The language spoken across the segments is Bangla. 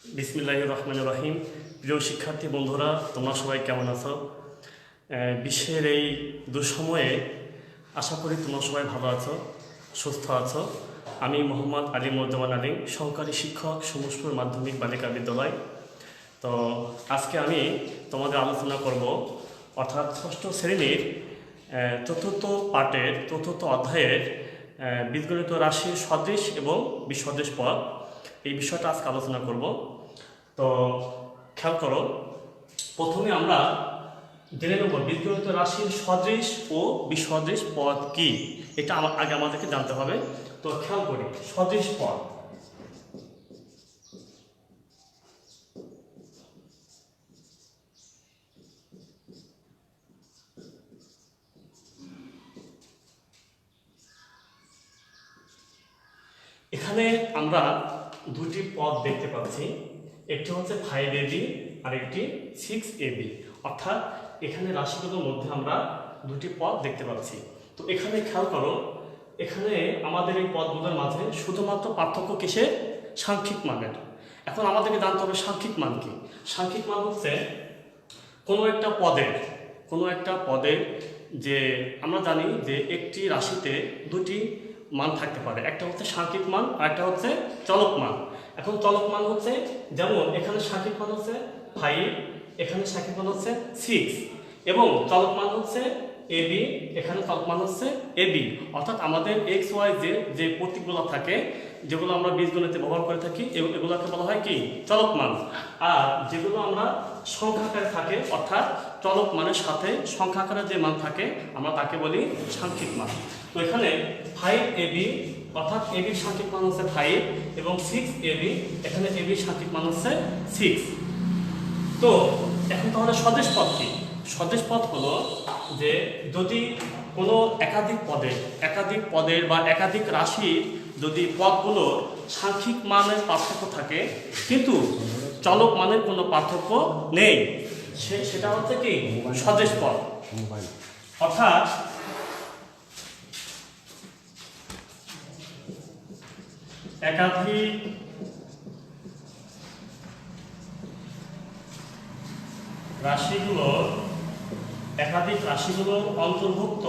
বিসমিল্লাহির রহমানির রহিম। প্রিয় শিক্ষার্থী বন্ধুরা, তোমরা সবাই কেমন আছো? বিশ্বের এই দুঃসময়ে আশা করি তোমরা সবাই ভালো আছো, সুস্থ আছো। আমি মোহাম্মদ আলিমুজ্জামান আলী, সহকারী শিক্ষক, সমসপুর মাধ্যমিক বালিকা বিদ্যালয়। তো আজকে আমি তোমাদের আলোচনা করব, অর্থাৎ ষষ্ঠ শ্রেণীর চতুর্থ পাঠের চতুর্থ অধ্যায়ের বীজগণিত রাশির সদৃশ এবং বিসদৃশ পদ, এই বিষয়টা আজকে আলোচনা করব। তো খেয়াল করো, প্রথমে আমরা জেনে নেব বীজগণিত রাশির সদৃশ ও বিসদৃশ পদ কি, এটা আগে আমাদেরকে জানতে হবে। তো খেয়াল করি, সদৃশ পদ এখানে আমরা দুটি পদ দেখতে পাচ্ছি, একটি হচ্ছে 5ab আর একটি 6ab, অর্থাৎ এখানে রাশিগুলোর মধ্যে আমরা দুটি পদ দেখতে পাচ্ছি। তো এখানে খেয়াল করো, এখানে আমাদের এই পদগুলোর মাঝে শুধুমাত্র পার্থক্য কিসের? সাংখ্যিক মানের। এখন আমাদেরকে জানতে হবে সাংখ্যিক মান কি। সাংখ্যিক মান হচ্ছে কোনো একটা পদের যে আমরা জানি যে একটি রাশিতে দুটি মান থাকতে পারে, একটা হচ্ছে সাংখ্যিক মান আর একটা হচ্ছে চলক মান। এখন চলক মান হচ্ছে, যেমন এখানে সাংখ্যিক মান হচ্ছে 5, এখানে সাংখ্যিক মান হচ্ছে 6, এবং চলক মান হচ্ছে ab, এখানে চলক মান হচ্ছে ab। অর্থাৎ আমাদের এক্স ওয়াই যে প্রতীকগুলো থাকে, যেগুলো আমরা বীজগণিতে ব্যবহার করে থাকি, এগুলোকে বলা হয় কি? চলক মান। আর যেগুলো আমরা সংখ্যাকারে থাকে, অর্থাৎ চলক মানের সাথে সংখ্যাকারে যে মান থাকে, আমরা তাকে বলি সাংখ্যিক মান। তো এখানে 5ab, অর্থাৎ ab এর সাংখ্যিক মান হচ্ছে 5, এবং 6ab, এখানে ab এর সাংখ্যিক মান হচ্ছে 6। তো এখন তাহলে সদৃশ পদ কি? সদৃশ পদ হলো যে যদি কোনো একাধিক পদের বা একাধিক রাশির যদি পদগুলোর সাংখ্যিক মানের পার্থক্য থাকে কিন্তু চলক মানের কোনো পার্থক্য নেই, সেটা হচ্ছে কি? সদৃশ পদ। অর্থাৎ একাধিক রাশিগুলোর অন্তর্ভুক্ত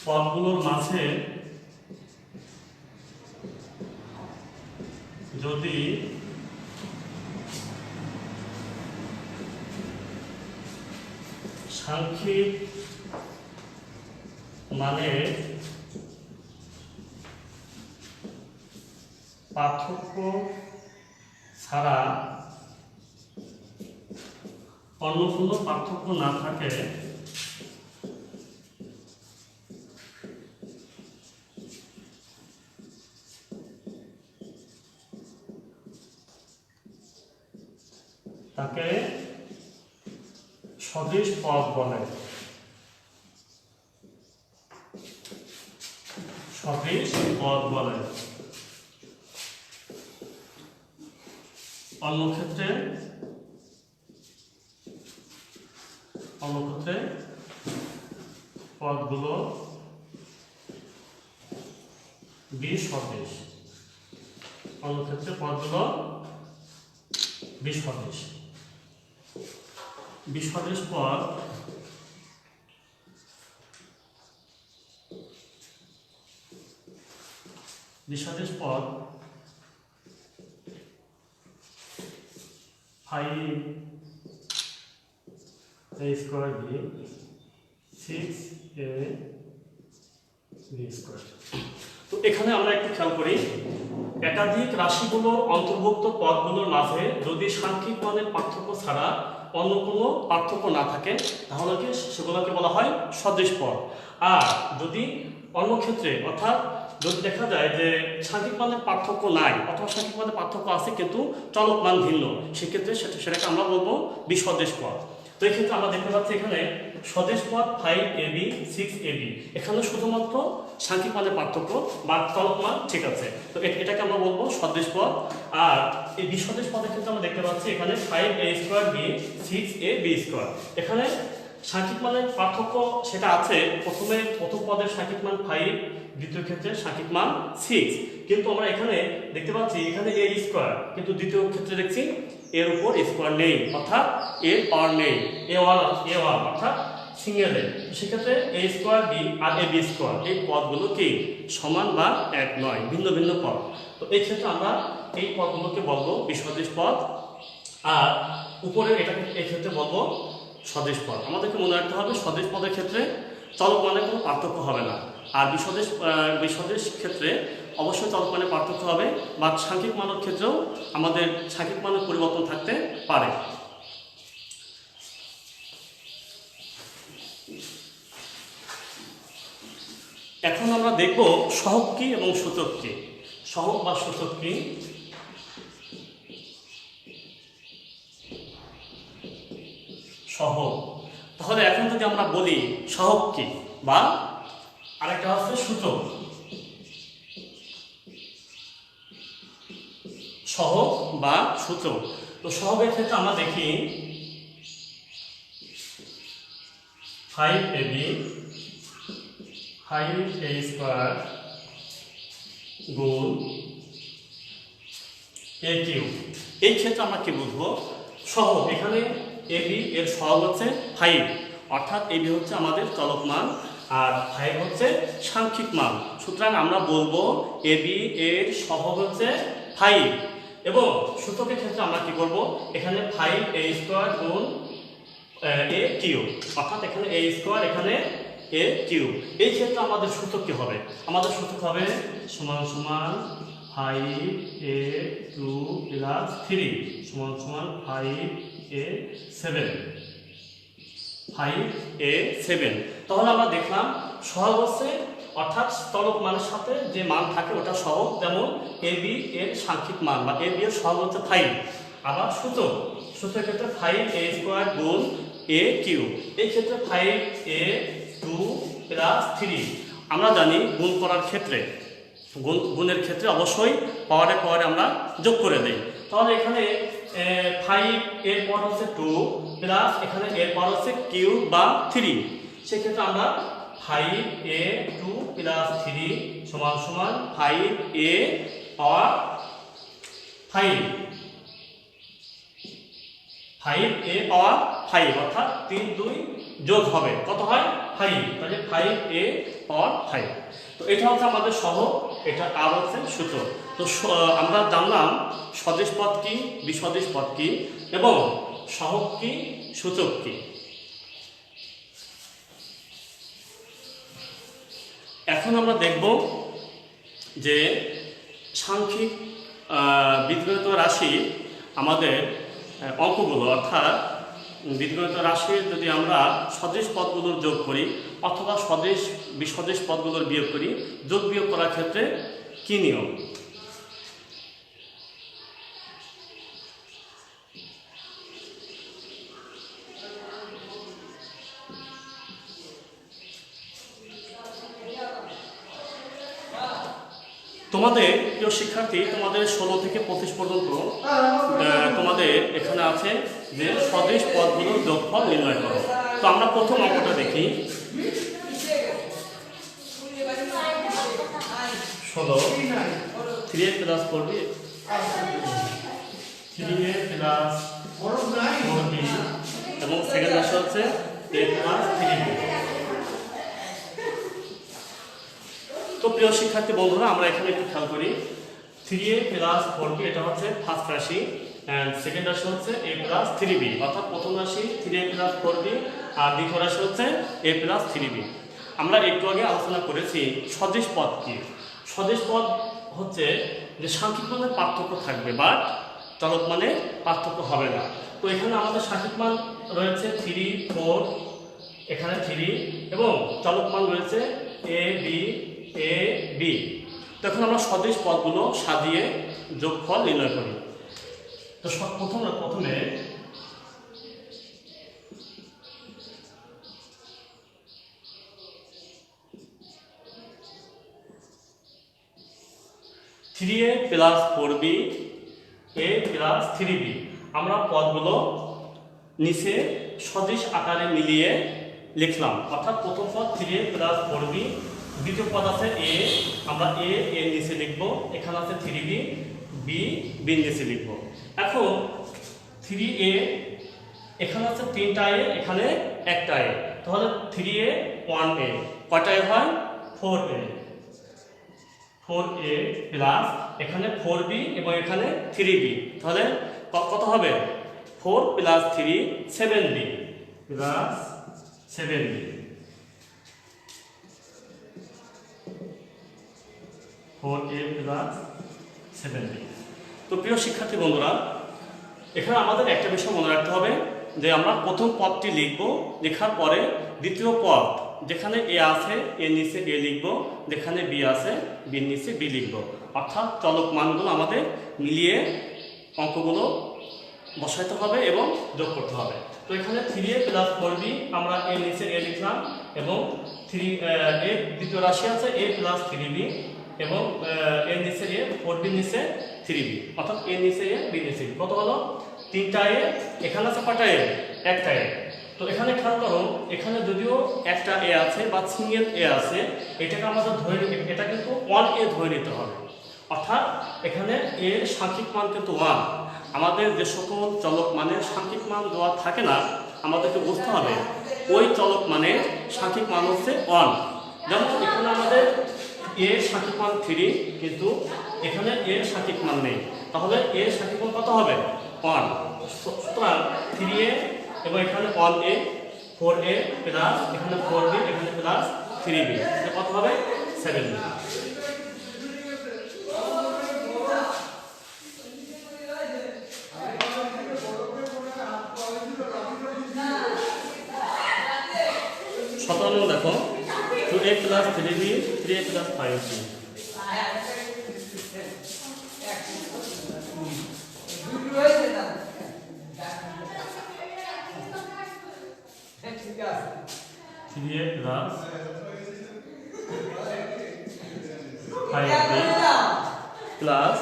পদগুলোর মাঝে যদি সাংখ্যিক মানের পার্থক্য ছাড়া অন্য কোনো পার্থক্য না থাকে, তাকে সদৃশ পদ বলে। সদৃশ পদ বলে। অন্য ক্ষেত্রে পদগুলো বিসদৃশ। অন্য ক্ষেত্রে পদগুলো বিসদৃশ। বিসদৃশ পদ five a square b 6a b square. তো এখানে আমরা একটু খেয়াল করি, একাধিক রাশিগুলোর অন্তর্ভুক্ত পদগুলোর মাঝে যদি সাংখ্যিক মানের পার্থক্য ছাড়া অন্য কোনো পার্থক্য না থাকে, তাহলে কি সেগুলোকে বলা হয় সদৃশ পদ। আর যদি অন্য ক্ষেত্রে, অর্থাৎ যদি দেখা যায় যে সাংখ্যিক মানের পার্থক্য নাই অথবা সাংখ্যিক মানের পার্থক্য আছে কিন্তু চলক মান ভিন্ন, সেক্ষেত্রে সেটাকে আমরা বলবো বিসদৃশ পদ। তো এক্ষেত্রে আমরা দেখতে পাচ্ছি এখানে সদৃশ পদ 5ab 6ab, এখানে শুধুমাত্র সাংখ্যিক মানের পার্থক্য বা চলক মান ঠিক আছে, তো এটাকে আমরা বলবো সদৃশ পদ। আর এই বিসদৃশ পদের ক্ষেত্রে আমরা দেখতে পাচ্ছি এখানে 5a square b 6ab square, এখানে সাংখ্যিক মানের পার্থক্য সেটা আছে, প্রথম পদের সাংখ্যিক মান 5, দ্বিতীয় ক্ষেত্রে সাংখ্যিক মান 6। কিন্তু আমরা এখানে দেখতে পাচ্ছি এখানে a স্কয়ার, কিন্তু দ্বিতীয় ক্ষেত্রে দেখছি এর উপর স্কয়ার নেই, অর্থাৎ এর পাওয়ার নেই, a1 অর্থাৎ সিঙ্গেল এ। সেক্ষেত্রে a স্কয়ার b আর ab স্কয়ার এই পদগুলো কি সমান বা এক নয়, ভিন্ন ভিন্ন পদ। তো এই ক্ষেত্রে আমরা এই পদগুলোকে বলবো বিসদৃশ পদ, আর উপরে এটাকে এই ক্ষেত্রে বলবো সদৃশ পদ। আমাদেরকে মনে রাখতে হবে সদৃশ পদের ক্ষেত্রে চলক মানে কোনো পার্থক্য হবে না, আর বিসদৃশ ক্ষেত্রে অবশ্যই চলক মানে পার্থক্য হবে, বা সাংখ্যিক মানের ক্ষেত্রেও আমাদের সাংখ্যিক মানের পরিবর্তন থাকতে পারে। এখন আমরা দেখব সহগ কি এবং সূচক কি। সহগ বা সূচক কি? সহগ। তাহলে এখন যদি আমরা বলি সহগ কি, বা আরেকটা হচ্ছে সূচক। সহগ বা সূচক। তো সহগের ক্ষেত্রে আমরা দেখি 5ab 5a স্কয়ার গুণ a কিউব। এই ক্ষেত্রে আমরা কি বুঝবো? সহগ, এখানে ab এর সহগ হচ্ছে 5, অর্থাৎ ab হচ্ছে আমাদের চলক মান আর 5 হচ্ছে সাংখ্যিক মান। সুতরাং আমরা বলবো ab এর সহগ হচ্ছে 5, এবং সূচকের ক্ষেত্রে আমরা কি করব? এখানে 5a স্কয়ার গুণ a কিউব, অর্থাৎ এখানে a স্কয়ার, এখানে a কিউব। এই ক্ষেত্রে আমাদের সূচক কি হবে? আমাদের সূচক হবে সমান সমান 5a2 প্লাস 3 সমান সমান 5a7। তাহলে আমরা দেখলাম সহগ হচ্ছে অর্থাৎ চলক মানের সাথে যে মান থাকে ওটা সহগ, যেমন ab এর সাংখ্যিক মান বা ab এর সহগ হচ্ছে 5। আবার সূচকের ক্ষেত্রে 5a স্কয়ার গুণ a কিউব। এই ক্ষেত্রে 5a2 প্লাস 3। আমরা জানি গুণ করার ক্ষেত্রে গুণের ক্ষেত্রে অবশ্যই পাওয়ারে আমরা যোগ করে দেই। তাহলে এখানে 5 এর পর হচ্ছে 2 প্লাস এখানে এর পর হচ্ছে কিউব বা 3। সেক্ষেত্রে আমরা 5a2 প্লাস 3 সমান সমান 5a পাওয়ার 5a পাওয়ার 5, অর্থাৎ 3 2 যোগ হবে কত হয়? 5। তাহলে 5a পাওয়ার 5। তো এটা হচ্ছে আমাদের সহগ, এটা আর হচ্ছে সূচক। তো আমরা জানলাম সদৃশ পদ কি, বিসদৃশ পদ কি, এবং সহগ কি, সূচক কি। এখন আমরা দেখব যে সাংখ্যিক বীজগণিত রাশি আমাদের অঙ্কগুলো, অর্থাৎ বীজগণিত রাশির যদি আমরা সদৃশ পদগুলোর যোগ করি অথবা বিসদৃশ পদগুলোর বিয়োগ করি, যোগ বিয়োগ করার ক্ষেত্রে কি নিয়ম? তোমাদের প্রিয় শিক্ষার্থী, তোমাদের 16 থেকে 25 পর্যন্ত তোমাদের এখানে আছে যে সদৃশ পদগুলোর যোগফল নির্ণয় করো। তো আমরা প্রথম অঙ্কটা দেখি। 16 3a plus 4b 3a plus 4b এবং সেকেন্ড রাশি হচ্ছে a প্লাস 3b। তো প্রিয় শিক্ষার্থী বন্ধুরা, আমরা এখানে একটু খেয়াল করি। 3a প্লাস 4b এটা হচ্ছে ফার্স্ট রাশি, এন্ড সেকেন্ড রাশি হচ্ছে a প্লাস 3b, অর্থাৎ প্রথম রাশি 3a প্লাস 4b আর দ্বিতীয় রাশি হচ্ছে a প্লাস 3b। আমরা একটু আগে আলোচনা করেছি সদৃশ পদ কি। সদৃশ পদ হচ্ছে যে সাংখ্যিক মানের পার্থক্য থাকবে, বাট চলক মানে পার্থক্য হবে না। তো এখানে আমাদের সাংখ্যিক মান রয়েছে 3 4, এখানে 3, এবং চলক মান রয়েছে a b। তখন আমরা সদৃশ পদগুলো সাজিয়ে যোগফল নির্ণয় করি। তো প্রথমে 3a plus 4b a plus 3b আমরা পদগুলো নিচে সদিশ আকারে মিলিয়ে লিখলাম। অর্থাৎ প্রথম পদ 3a প্লাস 4b, দ্বিতীয় পদ আছে a, আমরা a এর নিচে লিখব, এখানে আছে 3b, b এর নিচে লিখব। এখন 3a এখানে আছে 3টা a, এখানে একটা a, তাহলে 3a 1a কয়টা a হয়? 4a, 4a প্লাস এখানে 4b এবং এখানে 3b, তাহলে কত হবে? 4 plus 3 7b plus 7b। 4a plus 7b। তো প্রিয় শিক্ষার্থী বন্ধুরা, এখানে আমাদের একটা বিষয় মনে রাখতে হবে যে আমরা প্রথম পদটি লিখব, লেখার পরে দ্বিতীয় পদ যেখানে এ আছে এর নিচে এ লিখব, যেখানে বি আছে বির নিচে বি লিখব। অর্থাৎ চলক মানগুলো আমাদের মিলিয়ে অঙ্কগুলো বসাইতে হবে এবং যোগ করতে হবে। তো এখানে 3a প্লাস 4b আমরা এর নিচে এ লিখলাম এবং 3 এর দ্বিতীয় রাশি আছে a প্লাস 3b এবং এর নিচে এ 4b নিচে 3b, অর্থাৎ এর নিচে এ বি নিচে কত হলো? 3টা এ, এখানে আছে কয়টা এ? একটা এ। তো এখানে খেয়াল করো, এখানে যদিও একটা এ আছে বা সিঙ্গেল এ আছে, এটাকে আমাদের ধরে নিতে, এটা কিন্তু 1a ধরে নিতে হবে। অর্থাৎ এখানে এর সাংখ্যিক মান কিন্তু 1। আমাদের যে সকল চলক মানের সাংখ্যিক মান দেওয়া থাকে না, আমাদেরকে বুঝতে হবে ওই চলক মানের সাংখ্যিক মান হচ্ছে 1। যেমন এখানে আমাদের এর সাংখ্যিক মান 3, কিন্তু এখানে এর সাংখ্যিক মান নেই, তাহলে এর সাংখ্যিক মান কত হবে? 1। সুতরাং 3a এবং এখানে 1a, 4a প্লাস এখানে 4b, এখানে প্লাস 3b, কত হবে? 7b। দেখো 2a plus 3b, 3a plus 5b, plus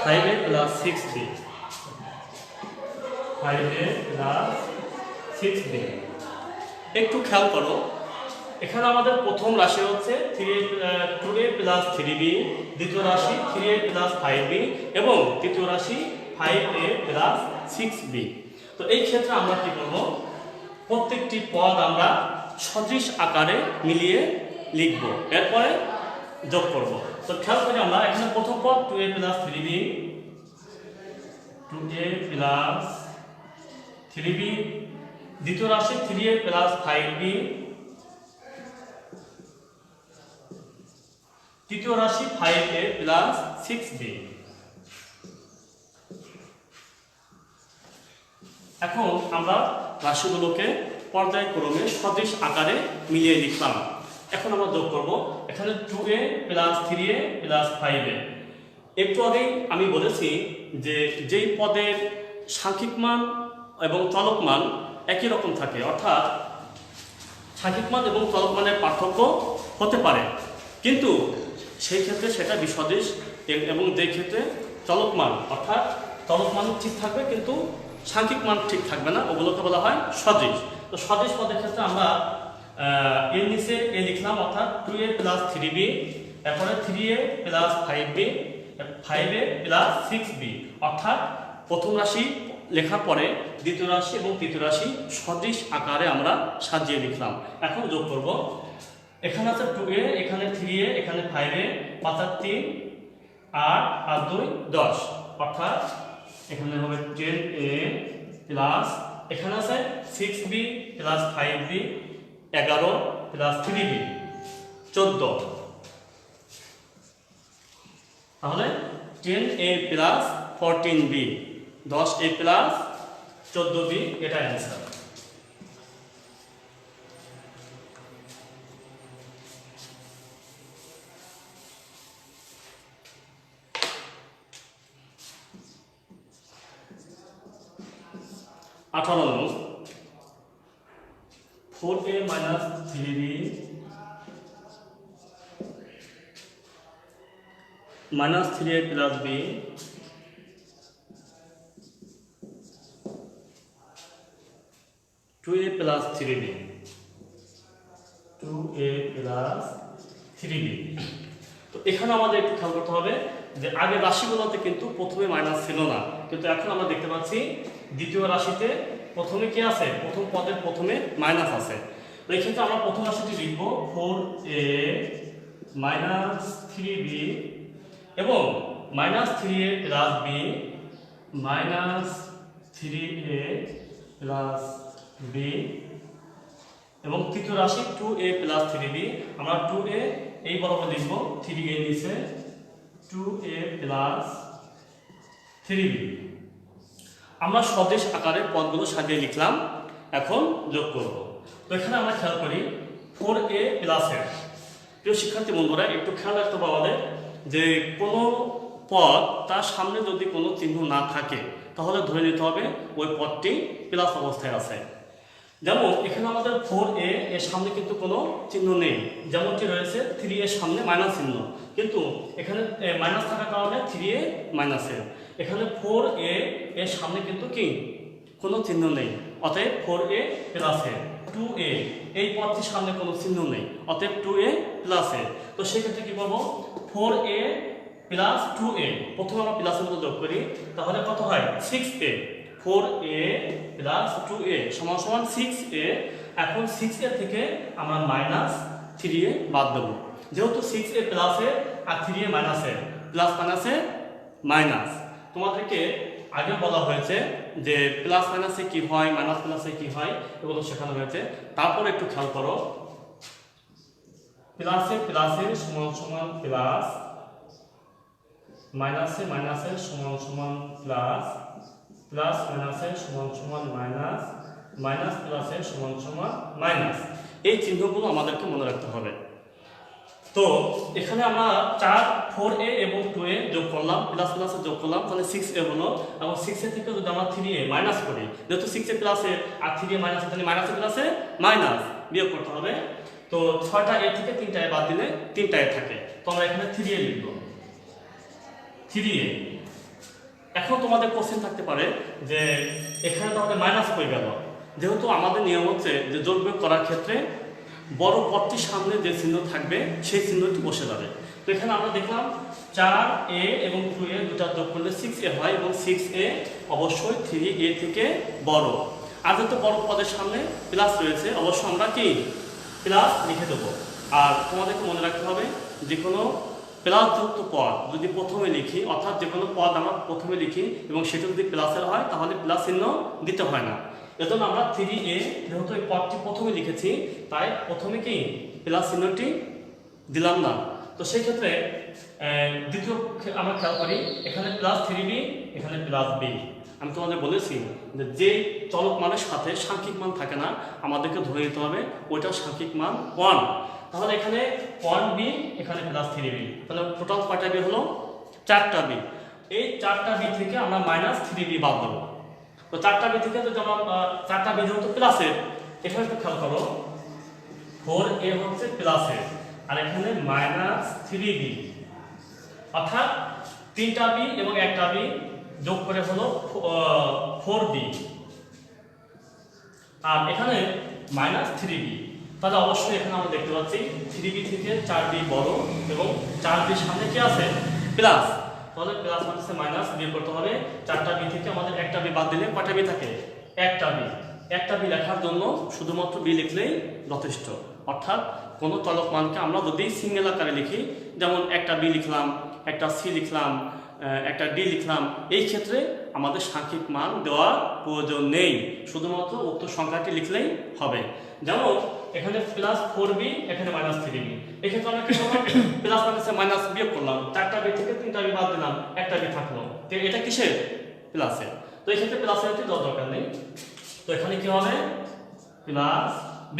5a plus 6b, 5a plus 6b। একটু খেয়াল করো, এখানে আমাদের প্রথম রাশি হচ্ছে 2a প্লাস 3b, দ্বিতীয় রাশি 3a প্লাস 5b এবং তৃতীয় রাশি 5a প্লাস 6b। তো এই ক্ষেত্রে আমরা কি করব? প্রত্যেকটি পদ আমরা সদৃশ আকারে মিলিয়ে লিখব, এরপরে যোগ করব। তো খেয়াল করি আমরা এখানে প্রথম পদ 2a plus 3b, 2a plus 3b, দ্বিতীয় রাশি 3a প্লাস 5b, তৃতীয় রাশি 5a প্লাস 6b। এখন আমরা রাশিগুলোকে পর্যায়ক্রমে সদৃশ আকারে মিলিয়ে লিখলাম। এখন আমরা যোগ করব। এখানে 2a plus 3a plus 5a। একটু আগেই আমি বলেছি যে যেই পদের সাংখ্যিক মান এবং চলক মান একই রকম থাকে, অর্থাৎ সাংখ্যিক মান এবং চলক মানের পার্থক্য হতে পারে, কিন্তু সেই ক্ষেত্রে সেটা বিসদৃশ, এবং যে ক্ষেত্রে চলক মান অর্থাৎ চলক মান ঠিক থাকবে কিন্তু সাংখ্যিক মান ঠিক থাকবে না, ওগুলোকে বলা হয় সদৃশ। তো সদৃশ পদের ক্ষেত্রে আমরা এর নিচে এ লিখলাম, অর্থাৎ 2a প্লাস 3b, তারপরে 3a plus 5b, 5a plus 6b, অর্থাৎ প্রথম রাশি লেখার পরে দ্বিতীয় রাশি এবং তৃতীয় রাশি সদৃশ আকারে আমরা সাজিয়ে লিখলাম। এখন যোগ করব। এখানে আছে 2a, এখানে 3a, এখানে 5a, 5 আর 3 8 আর 2 10, অর্থাৎ এখানে হবে 10a প্লাস এখানে আছে 6b plus 5b, 11 plus 3b 14, তাহলে 10a plus 14b, 10a plus 14b, এটা অ্যান্সার। আঠারো 4a minus 3b minus 3a plus b 2a plus 3b 2a plus 3b। তো এখানে আমাদের একটু খেয়াল করতে হবে যে আগে রাশিগুলোতে কিন্তু প্রথমে মাইনাস ছিল না, কিন্তু এখন আমরা দেখতে পাচ্ছি দ্বিতীয় রাশিতে প্রথমে কি আছে, প্রথম পদের প্রথমে মাইনাস আছে। তো এই ক্ষেত্রে আমরা প্রথম রাশিটি লিখব 4a মাইনাস 3b এবং minus 3a plus b minus 3a plus b এবং তৃতীয় রাশি 2a প্লাস 3b আমরা 2a এই বরাবর লিখব, 3a নিচে 2a প্লাস 3b। আমরা সদৃশ আকারে পদগুলো সাজিয়ে লিখলাম, এখন যোগ করব। তো এখানে আমরা খেয়াল করি 4a প্লাস এর, প্রিয় শিক্ষার্থী বন্ধুরা একটু খেয়াল রাখতে হবে আমাদের যে কোনো পদ তার সামনে যদি কোনো চিহ্ন না থাকে তাহলে ধরে নিতে হবে ওই পদটি প্লাস অবস্থায় আছে। যেমন এখানে আমাদের 4a এর সামনে কিন্তু কোনো চিহ্ন নেই, যেমনটি রয়েছে 3 এর সামনে মাইনাস চিহ্ন, কিন্তু এখানে মাইনাস থাকার কারণে 3a মাইনাসের। এখানে 4a এর সামনে কিন্তু কি কোনো চিহ্ন নেই, অতএব 4a প্লাসের। 2a এই পদটির সামনে কোনো চিহ্ন নেই, অতএব 2a প্লাসের। তো সেক্ষেত্রে কি পাবো, 4a প্লাস 2a, প্রথমে আমরা প্লাসের মতো যোগ করি, তাহলে কত হয় 6a। 4a প্লাস 2a সমান সমান 6a। এখন 6a থেকে আমরা মাইনাস 3a বাদ দেবো, যেহেতু 6a প্লাসে আর 3a মাইনাসে, প্লাস মাইনাসে মাইনাস। তোমাদেরকে আগে বলা হয়েছে যে প্লাস মাইনাসে কি হয়, মাইনাস প্লাসে কি হয়, এগুলো শেখানো হয়েছে। তারপর একটু খেয়াল করো, প্লাসে প্লাসের সমান সমান প্লাস, মাইনাসে মাইনাসের সমান সমান প্লাস, প্লাস মাইনাসের সমান সমান মাইনাস, মাইনাস প্লাসের সমান সমান মাইনাস। এই চিহ্নগুলো আমাদেরকে মনে রাখতে হবে। তো এখানে আমরা 4a এবং 2a যোগ করলাম, প্লাস প্লাসে যোগ করলাম, তাহলে 6a হলো। এবং 6a থেকে যদি আমরা 3a মাইনাস করি, যেহেতু 6a প্লাসে আর 3a মাইনাসে, তাহলে মাইনাসে প্লাসে মাইনাস বিয়োগ করতে হবে। তো 6টা a থেকে 3টা a বাদ দিলে 3টা a থাকে, তো আমরা এখানে 3a লিখব, 3a। এখন তোমাদের কোশ্চেন থাকতে পারে যে এখানে তো আমাদের মাইনাস হয়ে গেল, যেহেতু আমাদের নিয়ম হচ্ছে যে যোগ বিয়োগ করার ক্ষেত্রে বড় পদটির সামনে যে চিহ্ন থাকবে সেই চিহ্নটি বসে যাবে। তো এখানে আমরা দেখলাম 4a এবং 2a দুটা যোগ করলে 6a হয়, এবং 6a অবশ্যই 3a থেকে বড়। আর যেহেতু বড় পদের সামনে প্লাস রয়েছে, অবশ্যই আমরা কি প্লাস লিখে দেবো। আর তোমাদেরকে মনে রাখতে হবে যে কোনো প্লাস যুক্ত পদ যদি প্রথমে লিখি, অর্থাৎ যে কোনো পদ আমরা প্রথমে লিখি এবং সেটা যদি প্লাসের হয় তাহলে প্লাস চিহ্ন দিতে হয় না। এজন্য আমরা 3a যেহেতু এই পদটি প্রথমে লিখেছি, তাই প্রথমে কি প্লাস চিহ্নটি দিলাম না। তো সেই ক্ষেত্রে দ্বিতীয় আমরা খেয়াল করি, এখানে প্লাস 3b, এখানে প্লাস b। আমি তোমাদের বলেছি যে চলক মানের সাথে সাংখ্যিক মান থাকে না, আমাদেরকে ধরে নিতে হবে ওইটার সাংখ্যিক মান 1। তাহলে এখানে 1b, এখানে প্লাস 3b, তাহলে টোটাল কয়টা b হলো, 4টা b। এই 4টা b থেকে আমরা মাইনাস 3b বাদ দেবো। তো 4টা b থেকে যদি আমরা 4টা b যেহেতু প্লাসের, এখানে একটু খেয়াল করো 4a হচ্ছে প্লাসের আর এখানে মাইনাস 3b, অর্থাৎ 3টা b এবং 1টা b যোগ করে হলো 4b, আর এখানে মাইনাস 3b। তাহলে অবশ্যই এখানে আমরা দেখতে পাচ্ছি 3b থেকে 4b বড় এবং 4b সামনে কি আছে প্লাস, তাহলে প্লাস মাইনাসে মাইনাস বিয়োগ করতে হবে। 4টা b থেকে আমাদের 1টা b বাদ দিলে কয়টা b থাকে, 1টা b। 1টা b লেখার জন্য শুধুমাত্র b লিখলেই যথেষ্ট, অর্থাৎ কোনো চলক মানকে আমরা যদি সিঙ্গেল আকারে লিখি, যেমন 1টা b লিখলাম, 1টা c লিখলাম, 1টা d লিখলাম, এই ক্ষেত্রে আমাদের সাংখ্যিক মান দেওয়ার প্রয়োজন নেই, শুধুমাত্র উক্ত সংখ্যাটি লিখলেই হবে। যেমন এখানে প্লাস 4b, এখানে মাইনাস 3b, এক্ষেত্রে আমরা কি করলাম, প্লাস মাইনাসে মাইনাস বিয়োগ করলাম, 4টা b থেকে 3টা b বাদ দিলাম, 1টা b থাকলো, তো এটা কিসের প্লাসে। তো এই ক্ষেত্রে প্লাসের দরকার নেই। তো এখানে কি হবে প্লাস b।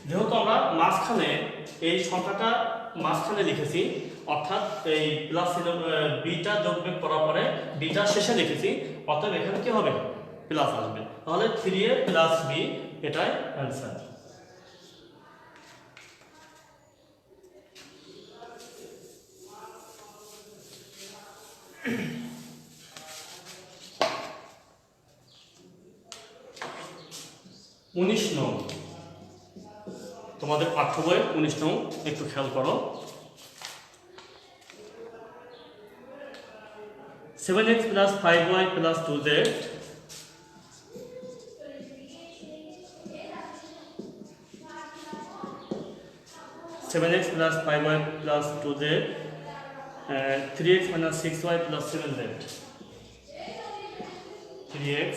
যেহেতু আমরা মাঝখানে এই সংখ্যাটা মাঝখানে লিখেছি, অর্থাৎ এই প্লাস বিটা যোগ বিয়োগ করার পরে বিটা শেষে লিখেছি, অতএব এখানে কি হবে প্লাস আসবে। তাহলে 3a প্লাস b এটাই অ্যান্সার। 19 নং, তোমাদের পাঠ্য বইয়ের 19 নং একটু খেয়াল করো। 7x plus 5y plus 2z 7x plus 5y plus 2z 3x minus 6y plus 7z 3x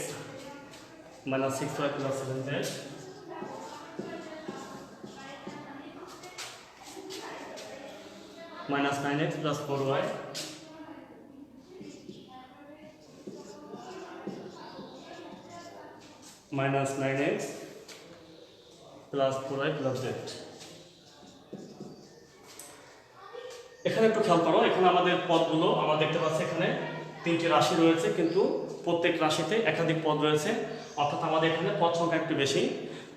minus 6y plus 7z minus 9x plus 4y minus 9x plus 4y plus z। এখানে একটু খেয়াল করো, এখানে আমাদের পদগুলো আমরা দেখতে পাচ্ছি এখানে 3টি রাশি রয়েছে, কিন্তু প্রত্যেক রাশিতে একাধিক পদ রয়েছে, অর্থাৎ আমাদের এখানে পদ সংখ্যা একটু বেশি।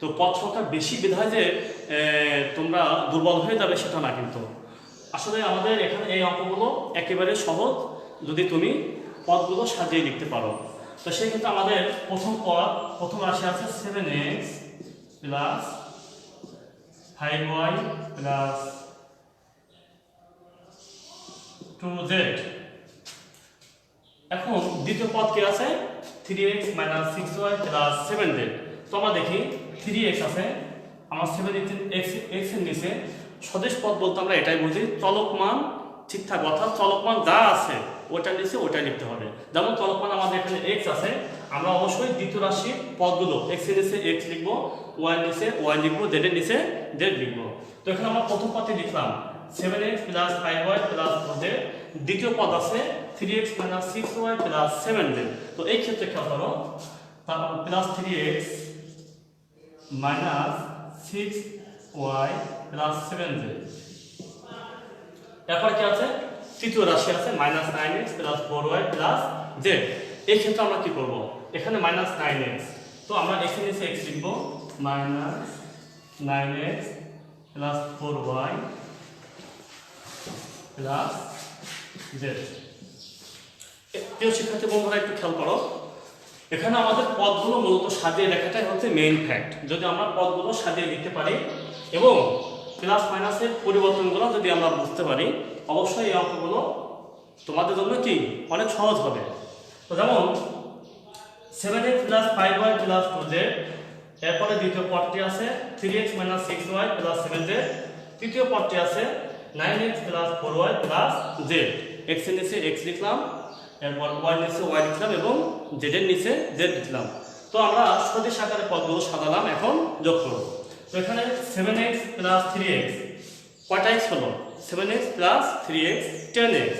তো পদ সংখ্যা বেশি বিধায় যে তোমরা দুর্বল হয়ে যাবে সেটা না, কিন্তু আসলে আমাদের এখানে এই অঙ্কগুলো একেবারে সহজ যদি তুমি পদগুলো সাজিয়ে লিখতে পারো। তো সেক্ষেত্রে আমাদের প্রথম রাশি আছে 7x plus 5y plus 2z। এখন দ্বিতীয় পদ কি আছে? 3x minus 6y plus 7z। তো আমরা দেখি 3x আছে, আমার 7x এর নিচে সদিশ পদ বলতে আমরা এটাই বুঝি চলকমান ঠিকঠাক, অর্থাৎ চলকমান যা আছে ওটার নিচে ওটাই লিখতে হবে। যেমন চলকমান আমাদের এখানে x আছে, আমরা অবশ্যই দ্বিতীয় রাশির পদগুলো x এর নিচে x লিখবো, y এর নিচে y লিখবো, z এর নিচে z লিখবো। তো এখানে আমরা প্রথম পদে লিখলাম 7x plus 5y plus 2z, দ্বিতীয় পদ আছে 3x minus 6y plus 7z। তো এই ক্ষেত্রে খেয়াল করো, তারপর plus 3x minus 6y plus 7z। এরপর কি আছে? তৃতীয় রাশি আছে minus 9x plus 4y plus z। এই ক্ষেত্রে আমরা কি করব? এখানে minus 9x, তো আমরা x এর নিচে x লিখব, minus 9x plus 4y plus z। প্রিয় শিক্ষার্থী বন্ধুরা একটু খেয়াল করো, এখানে আমাদের পদগুলো মূলত সাজিয়ে লেখাটাই হচ্ছে মেইন ফ্যাক্ট। যদি আমরা পদগুলো সাজিয়ে লিখতে পারি এবং প্লাস মাইনাসের পরিবর্তনগুলো যদি আমরা বুঝতে পারি, অবশ্যই এই অঙ্কগুলো তোমাদের জন্য কি অনেক সহজ হবে। তো যেমন 7x plus 5y plus 2z, এরপরে দ্বিতীয় পদটি আছে 3x minus 6y plus 7z, তৃতীয় পদটি আছে 9x plus 4y plus z। x এর নিচে x লিখলাম, এরপর y এর নিচে y লিখলাম এবং z এর নিচে z লিখলাম। তো আমরা সদিশ আকারে পদগুলো সাজালাম, এখন যোগ করব। তো এখানে 7x plus 3x কয়টা x হলো? 7x plus 3x 10x,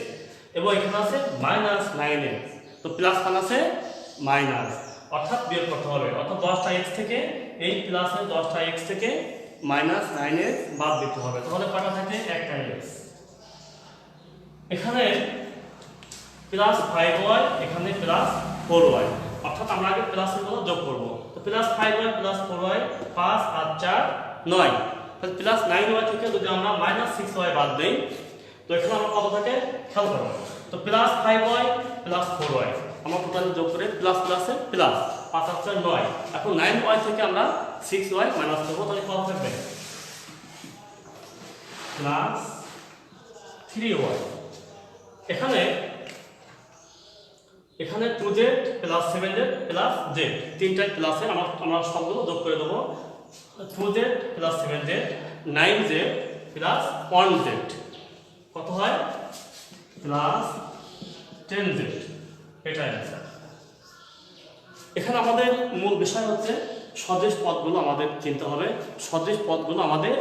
এবং এখানে আছে minus 9x, তো প্লাস মান আছে মাইনাস, অর্থাৎ বিয়োগ করতে হবে। অর্থাৎ 10টা x থেকে এই প্লাসের 10টা x থেকে মাইনাস 9x বাদ দিতে হবে, তাহলে কয়টা থাকে? একটা x। এখানে প্লাস 5y, এখানে প্লাস 4y, অর্থাৎ আমরা আগে প্লাসের গুলো যোগ করব। তো প্লাস 5y প্লাস 4y 5 আর 4 9, তাহলে প্লাস 9y থেকে যদি আমরা মাইনাস 6y বাদ দেই, তো এখানে আমরা কত থাকে খেয়াল করব। তো প্লাস 5y প্লাস 4y আমরা টোটাল যোগ করে প্লাস প্লাসে প্লাস 5 আর 4 9। এখন 9y থেকে আমরা 6y মাইনাস করব, তাহলে কত থাকবে? Plus 3y। এখানে 2z plus 7z plus z, তিনটাই প্লাসের আমরা সবগুলো যোগ করে দেবো। 2z plus 7z 9z plus 1z কত হয়? Plus 10z। এটাই আছে। এখানে আমাদের মূল বিষয় হচ্ছে সদিশ পদগুলো আমাদের চিনতে হবে, সদিশ পদগুলো আমাদের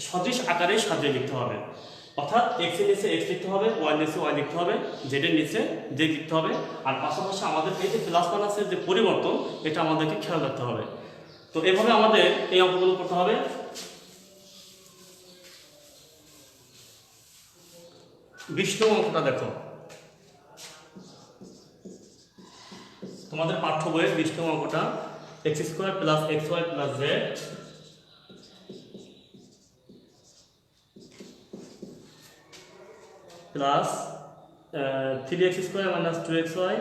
সদিশ আকারে সাজিয়ে লিখতে হবে, অর্থাৎ x এর নিচে x লিখতে হবে, y এর নিচে y লিখতে হবে, z এর নিচে z লিখতে হবে, আর পাশাপাশি আমাদের এই যে প্লাস মাইনাসের যে পরিবর্তন এটা আমাদেরকে খেয়াল রাখতে হবে। তো এভাবে আমাদের এই অঙ্কগুলো করতে হবে। 20 নং অঙ্কটা দেখো, তোমাদের পাঠ্য বইয়ের 20 নং অঙ্কটা, x² plus xy plus z plus 3x² minus 2xy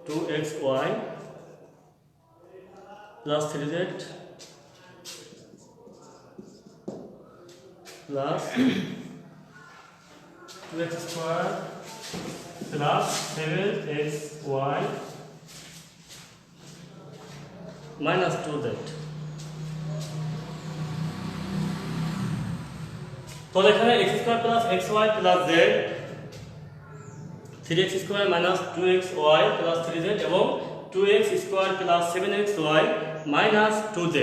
2xy plus 3z plus 2x square plus 7xy minus 2z। তো এখানে x square plus xy plus z, 3x square minus 2xy plus 3z এবং 2x square plus 7xy minus 2z,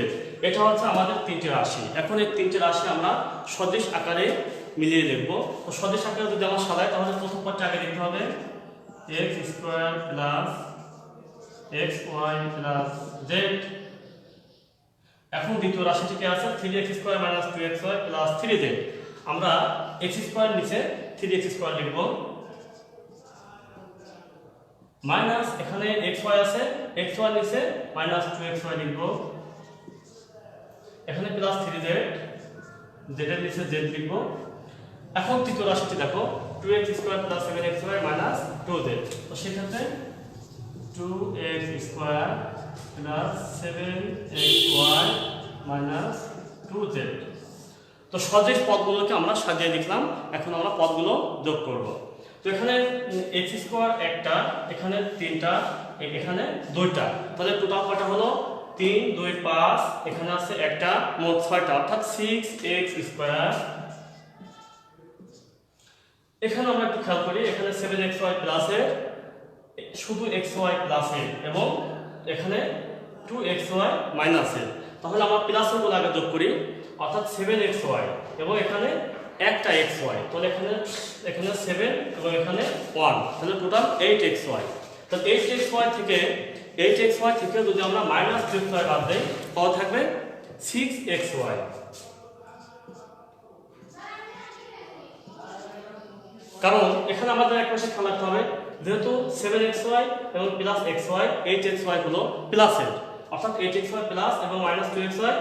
এটা হচ্ছে আমাদের তিনটি রাশি। এখন এই তিনটি রাশি আমরা সদিশ আকারে মিলিয়ে লিখব। তো সদিশ আকারে যদি আমরা সাজাই তাহলে প্রথম পদটা আগে লিখতে হবে x square plus xy plus z। এখন দ্বিতীয় রাশিটিকে আছে 3x square minus 2xy plus 3z। আমরা x স্কয়ার নিচে 3x স্কয়ার লিখব মাইনাস এখানে xy আছে, xy নিচে মাইনাস 2xy লিখব, এখানে প্লাস 3z, z এর নিচে z লিখব। এখন তৃতীয় রাশিটি দেখো 2x square plus 7xy minus 2z। তো সেক্ষেত্রে 2x square plus 7xy minus 2z। তো সদিশ পদগুলোকে আমরা সাজিয়ে লিখলাম। এখন আমরা পদগুলো যোগ করব। তো এখানে x স্কয়ার একটা, এখানে তিনটা, এখানে দুইটা, তাহলে টোটাল কয়টা হলো 3 2 5, এখানে আছে একটা, মোট 6টা অর্থাৎ 6x স্কয়ার। এখানে আমরা একটু খেয়াল করি, এখানে 7xy প্লাস এর শুধু xy প্লাস এর এবং এখানে 2xy মাইনাস এর, তাহলে আমরা প্লাসের গুলো আগে যোগ করি অর্থাৎ 7xy এবং এখানে একটা xy, তাহলে এখানে 7 এবং এখানে 1, তাহলে টোটাল 8xy। তাহলে 8xy থেকে যদি আমরা মাইনাস 2xy বাদ দেই তাহলে থাকবে 6xy। কারণ এখানে আমাদের এক পাশে খেয়াল রাখতে হবে, যেহেতু 7xy এবং প্লাস xy, 8xy হলো প্লাসের, অর্থাৎ 8xy প্লাস এবং মাইনাস 2xy,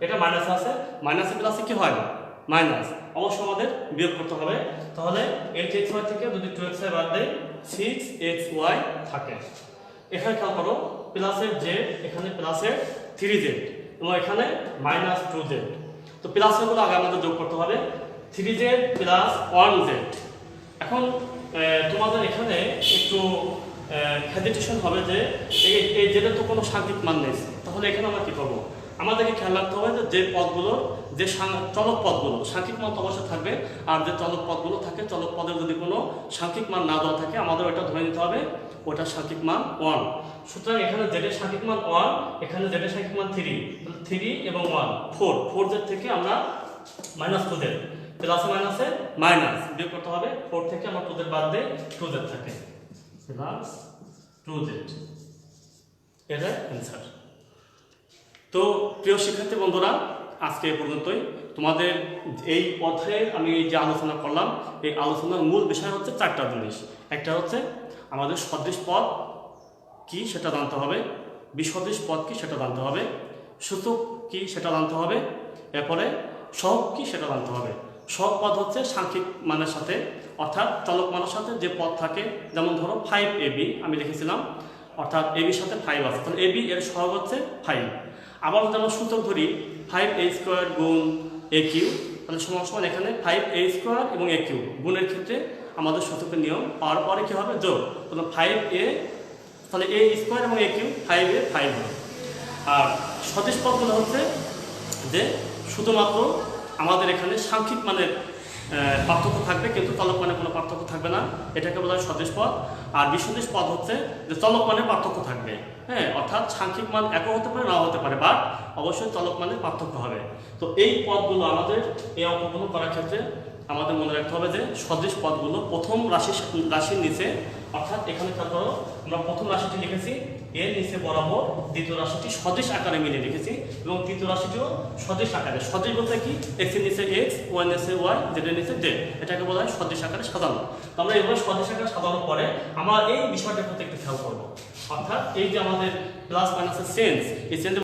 এটা মাইনাস আছে, মাইনাসে প্লাসে কি হয় না মাইনাস, অবশ্যই আমাদের বিয়োগ করতে হবে। তাহলে 8xy থেকে যদি 2xy বাদ দেই 6xy থাকে। এখানে খেয়াল করো প্লাসের z, এখানে প্লাসের 3z এবং এখানে মাইনাস 2z। তো প্লাসের গুলো আগে আমাদের যোগ করতে হবে 3z প্লাস 1z। এখন তোমাদের এখানে একটু হেজিটেশন হবে যে এই জেদের তো কোনো সাংখ্যিক মান নেই, তাহলে এখানে আমরা কি করবো? আমাদেরকে খেয়াল রাখতে হবে যে পদগুলো, যে চলক পদগুলো সাংখ্যিক মান তো অবশ্যই থাকবে, আর যে চলক পদগুলো থাকে চলক পদের যদি কোনো সাংখ্যিক মান না দেওয়া থাকে আমাদের ওটা ধরে নিতে হবে ওটা সাংখ্যিক মান 1। সুতরাং এখানে জেডের সাংখ্যিক মান 1, এখানে জেডের সাংখ্যিক মান 3 এবং 1 4 জেড থেকে আমরা মাইনাস 2z, প্লাসে মাইনাসে মাইনাস বিয়োগ করতে হবে, 4 থেকে আমরা 2z বাদ দেই 2z থাকে প্লাস 2z, এটা অ্যান্সার। তো প্রিয় শিক্ষার্থী বন্ধুরা, আজকে এই পর্যন্তই। তোমাদের এই অধ্যায়ে আমি যে আলোচনা করলাম এই আলোচনার মূল বিষয় হচ্ছে 4টা জিনিস। একটা হচ্ছে আমাদের সদৃশ পদ কি সেটা জানতে হবে, বিসদৃশ পদ কি সেটা জানতে হবে, সূচক কি সেটা জানতে হবে, এরপরে সহগ কি সেটা জানতে হবে। সহগ পদ হচ্ছে সাংখ্যিক মানের সাথে অর্থাৎ চলক মানের সাথে যে পদ থাকে, যেমন ধরো 5ab আমি লিখেছিলাম, অর্থাৎ ab সাথে 5 আছে, তাহলে ab এর সহগ হচ্ছে 5। আবার যদি আমরা সূচক ধরি 5a² গুণ aq, তাহলে সমান এখানে 5a² এবং aq গুণের ক্ষেত্রে আমাদের সূচকের নিয়ম পাওয়ার পরে কি হবে যোগ, তাহলে 5a, তাহলে a² এবং aq 5a 5 হবে। আর সদৃশ পদগুলো হচ্ছে যে শুধুমাত্র আমাদের এখানে সাংখ্যিক মানের পার্থক্য থাকবে কিন্তু চলক মানে কোনো পার্থক্য থাকবে না, এটাকে বলা হয় সদৃশ পদ। আর বিসদৃশ পদ হচ্ছে যে চলক মানের পার্থক্য থাকবে, হ্যাঁ, অর্থাৎ সাংখ্যিক মান একও হতে পারে নাও হতে পারে, বাট অবশ্যই চলক মানের পার্থক্য হবে। তো এই পদগুলো আমাদের এই অঙ্কগুলো করার ক্ষেত্রে আমাদের মনে রাখতে হবে যে সদৃশ পদগুলো প্রথম রাশির নিচে, অর্থাৎ এখানে খেয়াল করো আমরা প্রথম রাশিটি লিখেছি এর নিচে বরাবর, দ্বিতীয় রাশিটি সদৃশ আকারে মিলে লিখেছি এবং তৃতীয় রাশিটিও সদৃশ আকারে। সদৃশ বলতে কি, x এর নিচে x, y এর নিচে y, z এর নিচে z, এটাকে বলা হয় সদৃশ আকারে সাজানো। তো আমরা এভাবে সদৃশ আকারে সাজানোর পরে আমরা এই বিষয়টার প্রতি একটু খেয়াল করবো, অর্থাৎ এই যে আমাদের প্লাস মাইনাসের চেঞ্জ, এই চেঞ্জ